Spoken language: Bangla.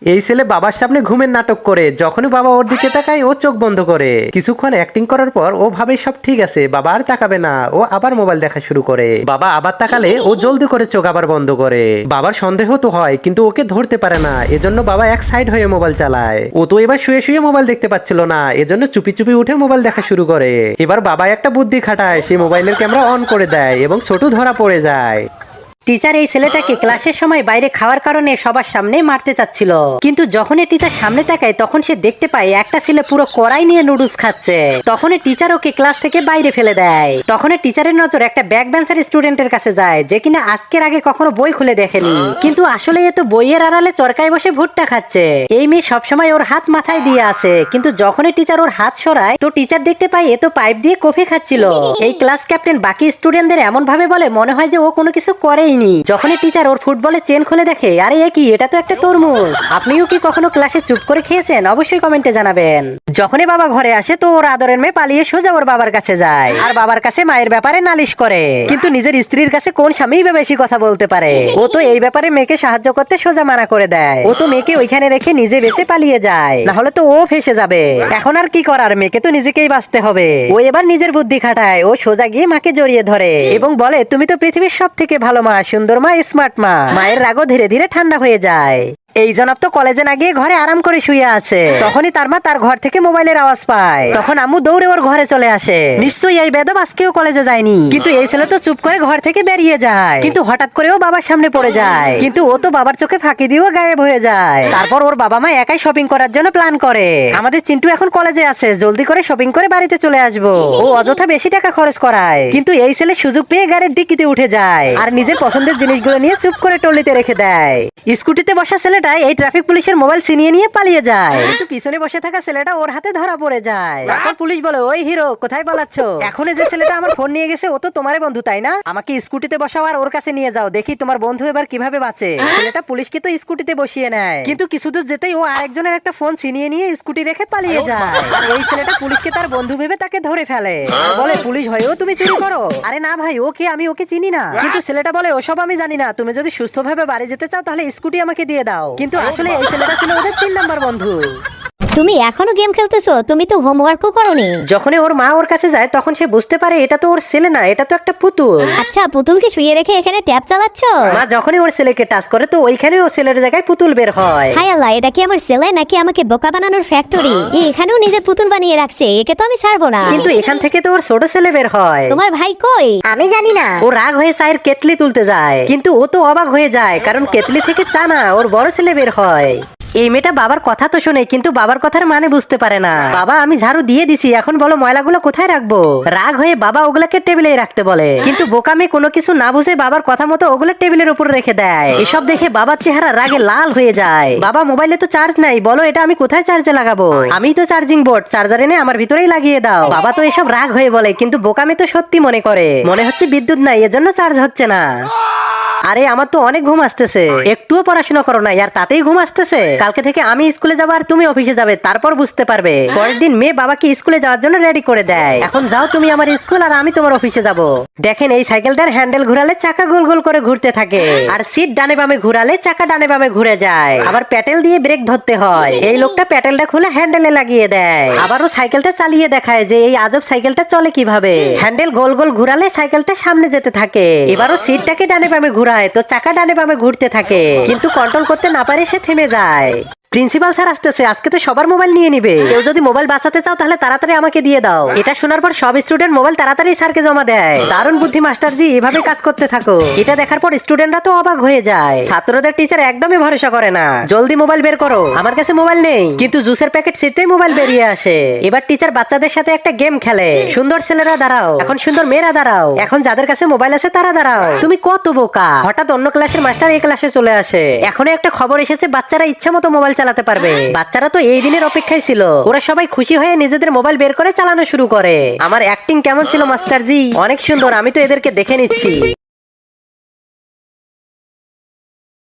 এই ছেলে বাবার সামনে ঘুমের নাটক করে, যখনই বাবা ওর দিকে তাকায় ও চোখ বন্ধ করে। কিছুক্ষণ অ্যাক্টিং করার পর ও ভাবে সব ঠিক আছে, বাবা আর তাকাবে না। ও আবার মোবাইল দেখা শুরু করে। বাবা আবার তাকালে ও জলদি করে চোখ আবার বন্ধ করে। বাবার সন্দেহ তো হয়, কিন্তু ওকে ধরতে পারে না, এজন্য বাবা এক সাইড হয়ে মোবাইল চালায়। ও তো এবার শুয়ে শুয়ে মোবাইল দেখতে পাচ্ছিল না, এজন্য চুপি চুপি উঠে মোবাইল দেখা শুরু করে। এবার বাবা একটা বুদ্ধি খাটায়, সে মোবাইলের ক্যামেরা অন করে দেয় এবং ছোট ধরা পড়ে যায়। টিচার এই ছেলেটাকে ক্লাসের সময় বাইরে খাওয়ার কারণে সবার সামনে মারতে চাচ্ছিল, কিন্তু যখনই টিচার সামনে তাকায় তখন সে দেখতে পায় একটা ছেলে পুরো কড়াই নিয়ে নুডলস খাচ্ছে। তখনই টিচার ওকে ক্লাস থেকে বাইরে ফেলে দেয়। তখনই টিচারের নজর একটা ব্যাক বেঞ্চার স্টুডেন্টের কাছে যায়, যে কিনা আজকের আগে কখনো বই খুলে দেখেনি, কিন্তু আসলে এ তো বইয়ের আড়ালে চরকায় বসে ভুট্টা খাচ্ছে। এই মেয়ে সবসময় ওর হাত মাথায় দিয়ে আছে, কিন্তু যখনই টিচার ওর হাত সরায় তো টিচার দেখতে পায় এ তো পাইপ দিয়ে কফি খাচ্ছিল। এই ক্লাস ক্যাপ্টেন বাকি স্টুডেন্টদের এমন ভাবে বলে মনে হয় যে ও কোনো কিছু করে। যখনই টিচার ওর ফুটবলের চেন খুলে দেখে, আরে এ কি, এটা তো একটা তরমুজ। আপনিও কি কখনো ক্লাসে চুপ করে খেয়েছেন? অবশ্যই কমেন্টে জানাবেন। যখনই বাবা ঘরে আসে তো ওর আদরের মেয়ে পালিয়ে সোজা ওর বাবার কাছে যায়, আর বাবার কাছে মায়ের ব্যাপারে নালিশ করে। কিন্তু নিজের স্ত্রীর কাছে কোন স্বামীই বা বেশি কথা বলতে পারে? ও তো এই ব্যাপারে মেয়েকে সাহায্য করতে সোজা মানা করে দেয়। ও তো মেয়েকে ওইখানে রেখে নিজে বেঁচে পালিয়ে যায়, না হলে তো ও ফেসে যাবে। এখন আর কি করার, মেয়েকে তো নিজেকেই বাঁচতে হবে। ও এবার নিজের বুদ্ধি খাটায়। ও সোজা গিয়ে মাকে জড়িয়ে ধরে এবং বলে, তুমি তো পৃথিবীর সব থেকে ভালো মা, সুন্দর মা, স্মার্ট মা। মায়ের রাগও ধীরে ধীরে ঠান্ডা হয়ে যায়। এই জনাব তো কলেজে না গিয়ে ঘরে আরাম করে শুয়ে আছে। তখনই তার মা তার ঘর থেকে মোবাইলের আওয়াজ পায়। তখন আম্মু দৌড়ে ওর ঘরে চলে আসে। নিশ্চয়ই এই বেদব আজকেও কলেজে যায়নি, কিন্তু এই ছেলে তো চুপ করে ঘর থেকে বেরিয়ে যায়। কিন্তু হঠাৎ করে ও বাবার সামনে পড়ে যায়, কিন্তু ও তো বাবার চোখে ফাঁকি দিয়েও গায়েব হয়ে যায়। তারপর ওর বাবা মা একাই শপিং করার জন্য প্ল্যান করে। আমাদের চিন্টু এখন কলেজে আছে, জলদি করে শপিং করে বাড়িতে চলে আসবো। ও অযথা বেশি টাকা খরচ করায়, কিন্তু এই ছেলে সুযোগ পেয়ে গাড়ির ডিক্কিতে উঠে যায় আর নিজের পছন্দের জিনিসগুলো নিয়ে চুপ করে টলিতে রেখে দেয়। স্কুটিতে বসা ছেলেটা এই ট্রাফিক পুলিশের মোবাইল ছিনিয়ে নিয়ে পালিয়ে যায়, কিন্তু পিছনে বসে থাকা ছেলেটা ওর হাতে ধরা পড়ে যায়। তারপর পুলিশ বলে, ওই হিরো, কোথায় পালাচ্ছ? এখন যে ছেলেটা আমার ফোন নিয়ে গেছে ও তো তোমার বন্ধু, তাই না? আমাকে স্কুটিতে বসাও আর ওর কাছে নিয়ে যাও, দেখি তোমার বন্ধু এবার কিভাবে বাঁচে। ছেলেটা পুলিশকে তো স্কুটিতে বসিয়ে নেয়, কিন্তু কিছু দূর যেতেই ও আরেকজনের একটা ফোন ছিনিয়ে নিয়ে স্কুটি রেখে পালিয়ে যায়। আর এই ছেলেটা পুলিশকে তার বন্ধু ভেবে তাকে ধরে ফেলে। বলে, পুলিশ হয়েও তুমি চুরি করো? আরে না ভাই, ও কে, আমি ওকে চিনি না। কিন্তু ছেলেটা বলে, ওসব আমি জানি না, তুমি যদি সুস্থভাবে বাড়ি যেতে চাও তাহলে স্কুটি আমাকে দিয়ে দাও। কিন্তু আসলে এই ছেলেটা ছিল ওদের 3 নাম্বার বন্ধু। তুমি এখনো গেম খেলতেছো? তুমি তো হোমওয়ার্কও করোনি। যখনই ওর মা ওর কাছে যায় তখন সে বুঝতে পারে এটা তো ওর ছেলে না, এটা তো একটা পুতুল। আচ্ছা, পুতুলকে শুয়ে রেখে এখানে ট্যাপ চালাচ্ছ? মা যখনই ওর ছেলেকে টাচ করে তো ওইখানে ও ছেলের জায়গায় পুতুল বের হয়। হাই আল্লাহ, এটা কি আমার ছেলে নাকি আমাকে বোকা বানানোর ফ্যাক্টরি? এখানেও নিজে পুতুল বানিয়ে রাখছে, একে তো আমি ছাড়বো না। কিন্তু এখান থেকে তো ওর ছোট ছেলে বের হয়। তোমার ভাই কই? আমি জানি না। ও রাগ হয়ে চায়ের কেটলি তুলতে যায়, কিন্তু ও তো অবাক হয়ে যায়, কারণ কেটলি থেকে চা না, ওর বড় ছেলে বের হয়। এই মেয়েটা বাবার কথা তো শোনে, কিন্তু বাবার কথার মানে বুঝতে পারে না। বাবা, আমি ঝাড়ু দিয়ে দিছি, এখন বলো ময়লাগুলো কোথায় রাখবো? রাগ হয়ে বাবা ওগুলাকে টেবিলে রাখতে বলে, কিন্তু বোকা মেয়ে কোনো কিছু না বুঝে বাবার কথা মতো ওগুলো টেবিলের উপর রেখে দেয়। এসব দেখে বাবার চেহারা রাগে লাল হয়ে যায়। বাবা, মোবাইলে তো চার্জ নাই, বলো এটা আমি কোথায় চার্জে লাগাবো? আমি তো চার্জিং বোর্ড, চার্জার এনে আমার ভিতরেই লাগিয়ে দাও। বাবা তো এসব রাগ হয়ে বলে, কিন্তু বোকা মেয়ে তো সত্যি মনে করে, মনে হচ্ছে বিদ্যুৎ নাই এজন্য চার্জ হচ্ছে না। আরে আমার তো অনেক ঘুম আসতেছে, একটুও পড়াশোনা করো না, আর তাতেই ঘুম আসতেছে। কালকে থেকে আমি স্কুলে যাবো আর তুমি অফিসে যাবে, তারপর বুঝতে পারবে। পরের দিন মেয়ে বাবাকে স্কুলে যাওয়ার জন্য রেডি করে দেয়। এখন যাও তুমি আমার স্কুল আর আমি তোমার অফিসে যাব। দেখেন এই সাইকেলটার হ্যান্ডেল ঘুরালে চাকা গোল গোল করে ঘুরতে থাকে, আর সিট ডানে বামে ঘুরালে চাকা ডানে বামে ঘুরে যায়। আবার প্যাটেল দিয়ে ব্রেক ধরতে হয়। এই লোকটা প্যাটেলটা খুলে হ্যান্ডেলে লাগিয়ে দেয়, আবারও সাইকেলটা চালিয়ে দেখায় যে এই আজব সাইকেলটা চলে কিভাবে। হ্যান্ডেল গোল গোল ঘুরালে সাইকেলটা সামনে যেতে থাকে। এবারও সিটটাকে ডানে বামে ঘুরায় তো চাকা ডানে বামে ঘুরতে থাকে, কিন্তু কন্ট্রোল করতে না পারে সে থেমে যায়। প্রিন্সিপাল স্যার আসতেছে, আজকে তো সবার মোবাইল নিয়ে নিবে। কেউ যদি মোবাইল বাঁচাতে চাও তাহলে তাড়াতাড়ি আমাকে দিয়ে দাও। এটা শোনার পর সব স্টুডেন্ট মোবাইল তাড়াতাড়ি স্যারকে জমা দেয়। দারুণ বুদ্ধি মাস্টারজি, এভাবে কাজ করতে থাকো। এটা দেখার পর স্টুডেন্টরা তো অবাক হয়ে যায়। ছাত্রদের টিচার একদমই ভরসা করে না। জলদি মোবাইল বের করো, আমার কাছে মোবাইল নেই। কিন্তু জুসের প্যাকেট ছিঁড়তেই মোবাইল বেরিয়ে আসে। এবার টিচার বাচ্চাদের সাথে একটা গেম খেলে, সুন্দর ছেলেরা দাঁড়াও, এখন সুন্দর মেয়েরা দাঁড়াও, এখন যাদের কাছে মোবাইল আছে তারা দাঁড়াও। তুমি কত বোকা। হঠাৎ অন্য ক্লাসের মাস্টার এই ক্লাসে চলে আসে। এখন একটা খবর এসেছে, বাচ্চারা ইচ্ছা মতো মোবাইল চালাতে পারবে। বাচ্চারা তো এই দিনের অপেক্ষায় ছিল। ওরা সবাই খুশি হয়ে নিজেদের মোবাইল বের করে চালানো শুরু করে। আমার অ্যাক্টিং কেমন ছিল মাস্টারজি? অনেক সুন্দর, আমি তো এদেরকে দেখে নিচ্ছি।